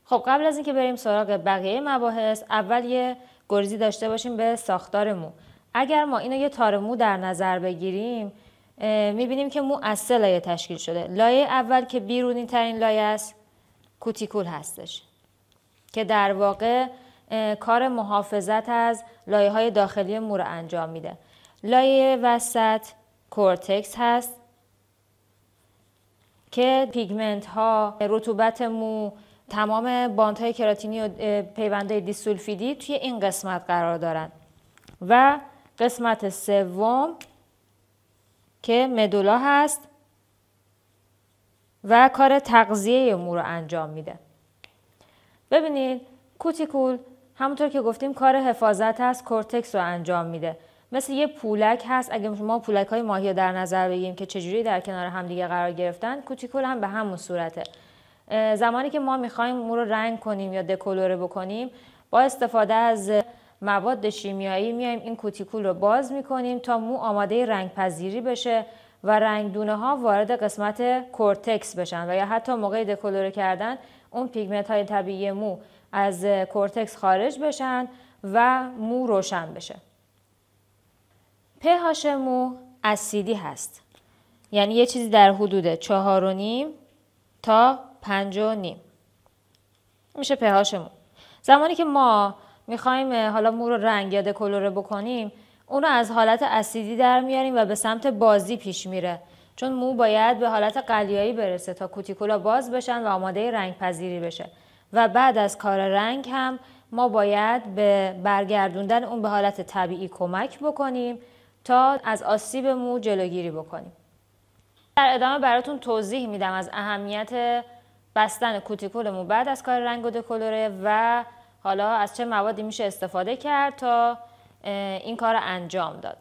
خب قبل از اینکه بریم سراغ بقیه مباحث، اول یه گریزی داشته باشیم به ساختار مو. اگر ما اینو یه تار مو در نظر بگیریم، میبینیم که مو از 3 لایه تشکیل شده. لایه اول که بیرونی ترین لایه است، کوتیکول هستش که در واقع کار محافظت از لایه های داخلی مو رو انجام میده. لایه وسط کورتکس هست که پیگمنت ها، رطوبت مو، تمام باندهای کراتینی و پیوندهای دیسولفیدی توی این قسمت قرار دارن. و قسمت سوم که مدولا هست و کار تغذیه مو رو انجام میده. ببینید کوتیکول همونطور که گفتیم کار حفاظت از کورتکس رو انجام میده. مثل یه پولک هست. اگه ما پولک های ماهی رو در نظر بگیریم که چجوری در کنار هم دیگه قرار گرفتن، کوتیکول هم به همون صورته. زمانی که ما میخوایم مو رو رنگ کنیم یا دکولوره بکنیم، با استفاده از مواد شیمیایی میایم این کوتیکول رو باز میکنیم تا مو آماده رنگ پذیری بشه و رنگدونه ها وارد قسمت کورتکس بشن و یا حتی موقع دکولوره کردن اون پیگمنت های طبیعی مو از کورتکس خارج بشن و مو روشن بشه. pH مو اسیدی هست، یعنی یه چیزی در حدود 4.5 تا 5.5 میشه pH مو. زمانی که ما میخوایم حالا مو رو رنگ یا دکولوره بکنیم، اون رو از حالت اسیدی در میاریم و به سمت بازی پیش میره، چون مو باید به حالت قلیایی برسه تا کوتیکولا باز بشن و آماده رنگ پذیری بشه. و بعد از کار رنگ هم ما باید به برگردوندن اون به حالت طبیعی کمک بکنیم تا از آسیب مو جلوگیری بکنیم. در ادامه براتون توضیح میدم از اهمیت بستن کوتیکول مو بعد از کار رنگ و دکولوره و حالا از چه موادی میشه استفاده کرد تا این کار انجام داد.